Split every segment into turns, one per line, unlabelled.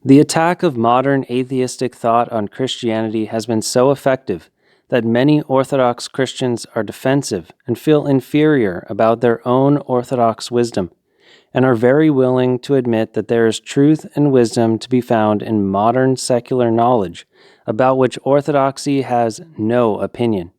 The attack of modern atheistic thought on Christianity has been so effective that many Orthodox Christians are defensive and feel inferior about their own Orthodox wisdom, and are very willing to admit that there is truth and wisdom to be found in modern secular knowledge about which Orthodoxy has no opinion.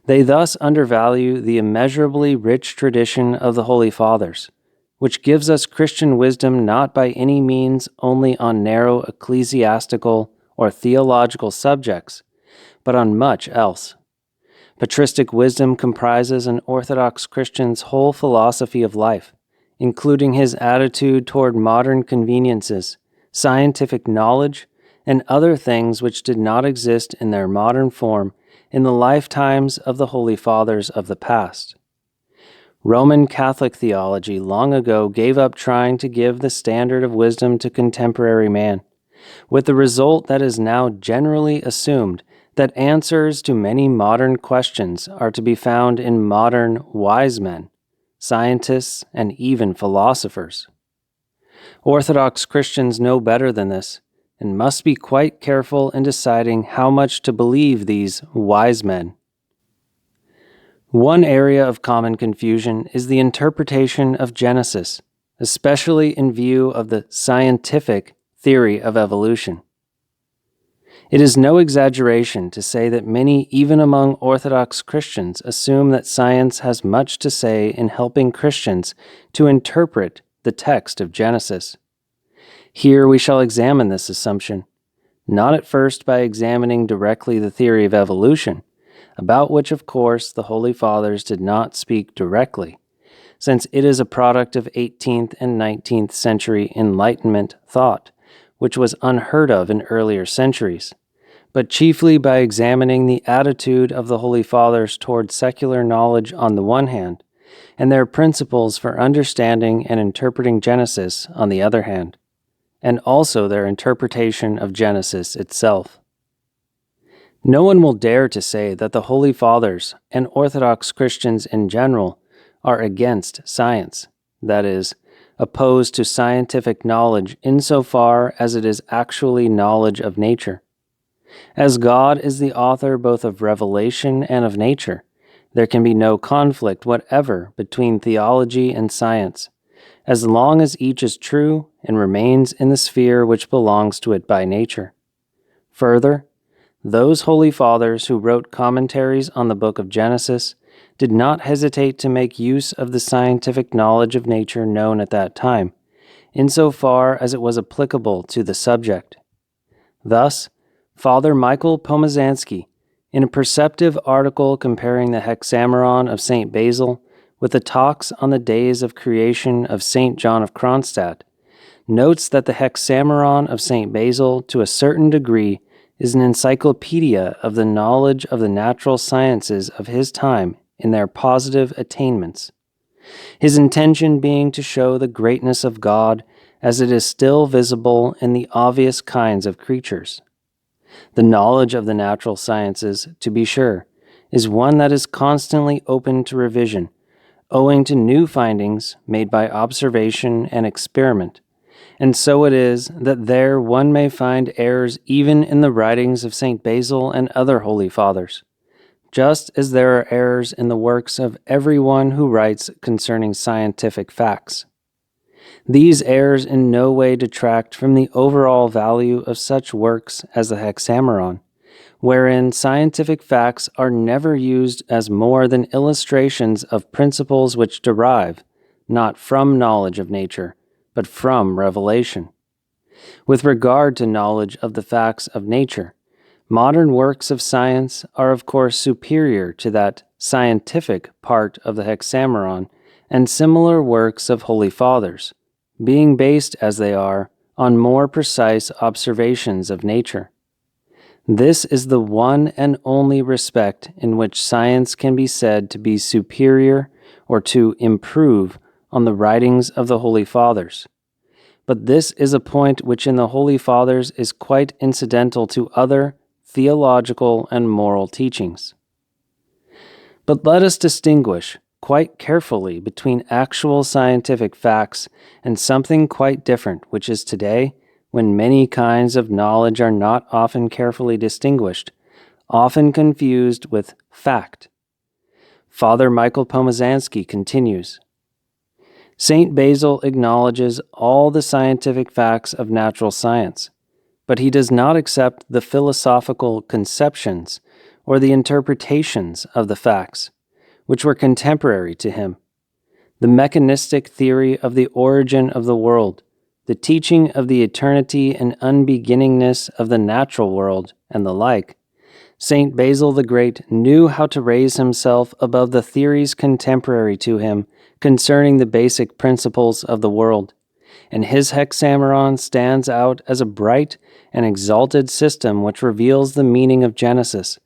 They thus undervalue the immeasurably rich tradition of the Holy Fathers, which gives us Christian wisdom not by any means only on narrow ecclesiastical or theological subjects, but on much else. Patristic wisdom comprises an Orthodox Christian's whole philosophy of life, including his attitude toward modern conveniences, scientific knowledge, and other things which did not exist in their modern form in the lifetimes of the Holy Fathers of the past. Roman Catholic theology long ago gave up trying to give the standard of wisdom to contemporary man, with the result that is now generally assumed that answers to many modern questions are to be found in modern wise men, scientists, and even philosophers. Orthodox Christians know better than this, and must be quite careful in deciding how much to believe these wise men. One area of common confusion is the interpretation of Genesis, especially in view of the scientific theory of evolution. It is no exaggeration to say that many, even among Orthodox Christians, assume that science has much to say in helping Christians to interpret the text of Genesis. Here we shall examine this assumption, not at first by examining directly the theory of evolution, about which, of course, the Holy Fathers did not speak directly, since it is a product of 18th and 19th century Enlightenment thought, which was unheard of in earlier centuries, but chiefly by examining the attitude of the Holy Fathers toward secular knowledge on the one hand, and their principles for understanding and interpreting Genesis on the other hand, and also their interpretation of Genesis itself. No one will dare to say that the Holy Fathers and Orthodox Christians in general are against science, that is, opposed to scientific knowledge insofar as it is actually knowledge of nature. As God is the author both of revelation and of nature, there can be no conflict whatever between theology and science, as long as each is true and remains in the sphere which belongs to it by nature. Further, those Holy Fathers who wrote commentaries on the book of Genesis did not hesitate to make use of the scientific knowledge of nature known at that time, insofar as it was applicable to the subject. Thus, Father Michael Pomazanski, in a perceptive article comparing the Hexameron of St. Basil with the talks on the days of creation of St. John of Kronstadt, notes that the Hexameron of St. Basil, to a certain degree, is an encyclopedia of the knowledge of the natural sciences of his time in their positive attainments, his intention being to show the greatness of God as it is still visible in the obvious kinds of creatures. The knowledge of the natural sciences, to be sure, is one that is constantly open to revision, owing to new findings made by observation and experiment, and so it is that there one may find errors even in the writings of St. Basil and other Holy Fathers, just as there are errors in the works of everyone who writes concerning scientific facts. These errors in no way detract from the overall value of such works as the Hexameron, wherein scientific facts are never used as more than illustrations of principles which derive, not from knowledge of nature, but from revelation. With regard to knowledge of the facts of nature, modern works of science are of course superior to that scientific part of the Hexameron and similar works of Holy Fathers, being based as they are on more precise observations of nature. This is the one and only respect in which science can be said to be superior or to improve on the writings of the Holy Fathers. But this is a point which in the Holy Fathers is quite incidental to other theological and moral teachings. But let us distinguish quite carefully between actual scientific facts and something quite different, which is today when many kinds of knowledge are not often carefully distinguished, often confused with fact. Father Michael Pomazansky continues, St. Basil acknowledges all the scientific facts of natural science, but he does not accept the philosophical conceptions or the interpretations of the facts, which were contemporary to him. The mechanistic theory of the origin of the world, the teaching of the eternity and unbeginningness of the natural world, and the like. St. Basil the Great knew how to raise himself above the theories contemporary to him concerning the basic principles of the world, and his hexameron stands out as a bright and exalted system which reveals the meaning of Genesis,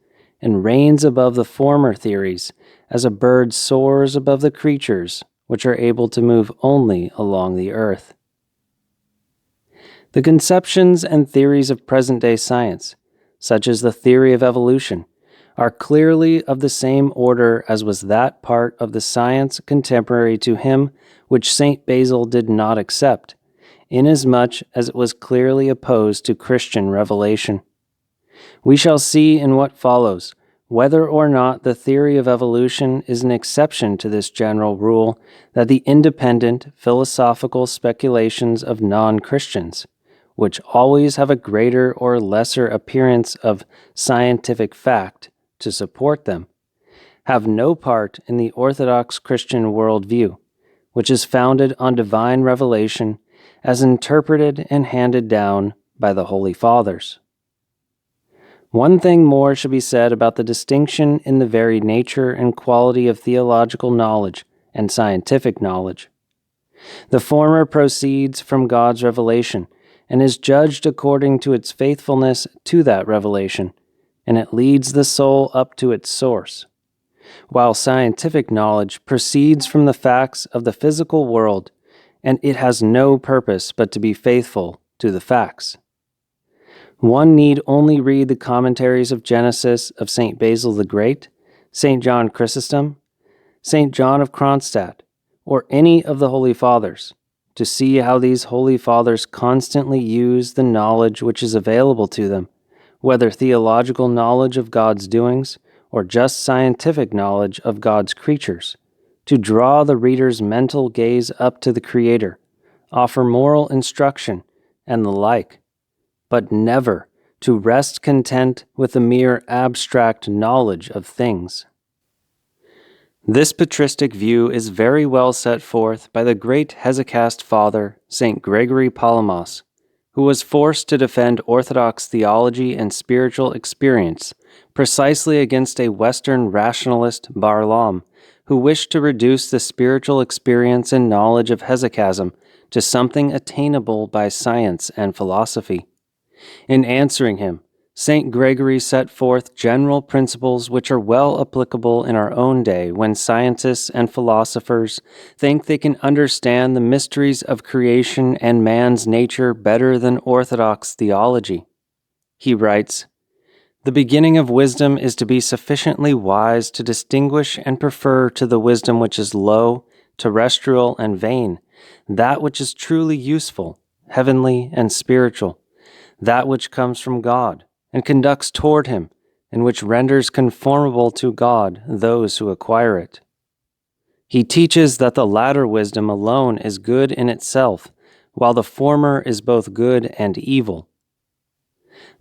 and reigns above the former theories, as a bird soars above the creatures which are able to move only along the earth. The conceptions and theories of present-day science, such as the theory of evolution, are clearly of the same order as was that part of the science contemporary to him which St. Basil did not accept, inasmuch as it was clearly opposed to Christian revelation. We shall see in what follows whether or not the theory of evolution is an exception to this general rule that the independent philosophical speculations of non-Christians, which always have a greater or lesser appearance of scientific fact to support them, have no part in the Orthodox Christian worldview, which is founded on divine revelation as interpreted and handed down by the Holy Fathers. One thing more should be said about the distinction in the very nature and quality of theological knowledge and scientific knowledge. The former proceeds from God's revelation and is judged according to its faithfulness to that revelation, and it leads the soul up to its source, while scientific knowledge proceeds from the facts of the physical world, and it has no purpose but to be faithful to the facts. One need only read the commentaries of Genesis of St. Basil the Great, St. John Chrysostom, St. John of Kronstadt, or any of the Holy Fathers, to see how these Holy Fathers constantly use the knowledge which is available to them, whether theological knowledge of God's doings or just scientific knowledge of God's creatures, to draw the reader's mental gaze up to the Creator, offer moral instruction, and the like, but never to rest content with the mere abstract knowledge of things. This patristic view is very well set forth by the great Hesychast Father, St. Gregory Palamas, who was forced to defend Orthodox theology and spiritual experience precisely against a Western rationalist Barlaam, who wished to reduce the spiritual experience and knowledge of hesychasm to something attainable by science and philosophy. In answering him, St. Gregory set forth general principles which are well applicable in our own day when scientists and philosophers think they can understand the mysteries of creation and man's nature better than Orthodox theology. He writes, "The beginning of wisdom is to be sufficiently wise to distinguish and prefer to the wisdom which is low, terrestrial, and vain, that which is truly useful, heavenly, and spiritual, that which comes from God, and conducts toward Him, and which renders conformable to God those who acquire it." He teaches that the latter wisdom alone is good in itself, while the former is both good and evil.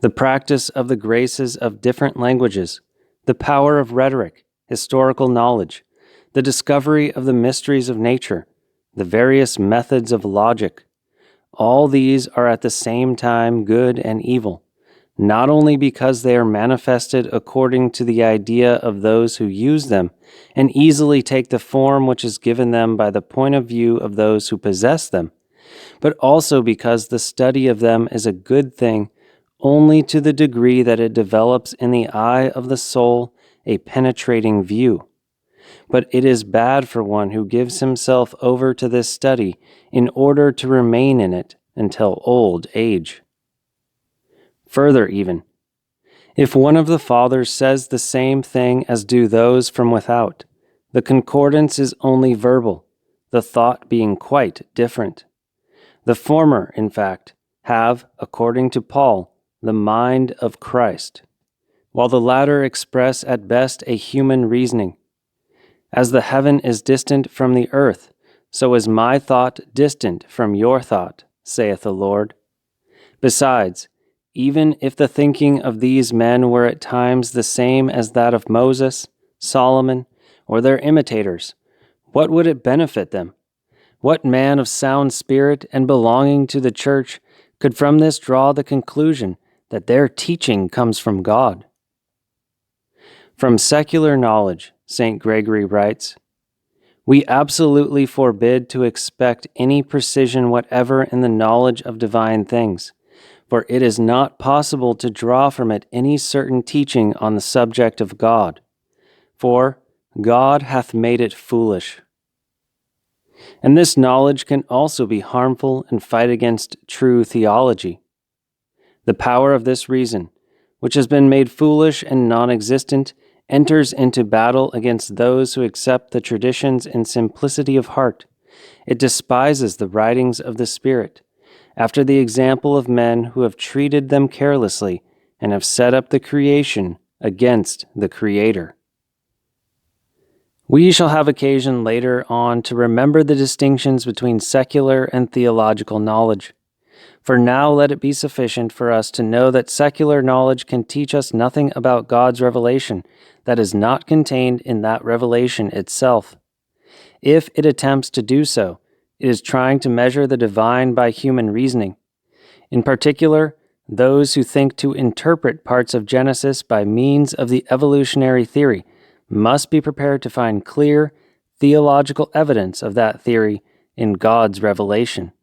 The practice of the graces of different languages, the power of rhetoric, historical knowledge, the discovery of the mysteries of nature, the various methods of logic, all these are at the same time good and evil, not only because they are manifested according to the idea of those who use them, and easily take the form which is given them by the point of view of those who possess them, but also because the study of them is a good thing only to the degree that it develops in the eye of the soul a penetrating view. But it is bad for one who gives himself over to this study in order to remain in it until old age. Further even, if one of the Fathers says the same thing as do those from without, the concordance is only verbal, the thought being quite different. The former, in fact, have, according to Paul, the mind of Christ, while the latter express at best a human reasoning. As the heaven is distant from the earth, so is my thought distant from your thought, saith the Lord. Besides, even if the thinking of these men were at times the same as that of Moses, Solomon, or their imitators, what would it benefit them? What man of sound spirit and belonging to the church could from this draw the conclusion that their teaching comes from God? From secular knowledge, St. Gregory writes, "We absolutely forbid to expect any precision whatever in the knowledge of divine things, for it is not possible to draw from it any certain teaching on the subject of God, for God hath made it foolish." And this knowledge can also be harmful and fight against true theology. The power of this reason, which has been made foolish and non-existent, enters into battle against those who accept the traditions in simplicity of heart. It despises the writings of the Spirit, after the example of men who have treated them carelessly and have set up the creation against the Creator. We shall have occasion later on to remember the distinctions between secular and theological knowledge. For now let it be sufficient for us to know that secular knowledge can teach us nothing about God's revelation that is not contained in that revelation itself. If it attempts to do so, it is trying to measure the divine by human reasoning. In particular, those who think to interpret parts of Genesis by means of the evolutionary theory must be prepared to find clear, theological evidence of that theory in God's revelation.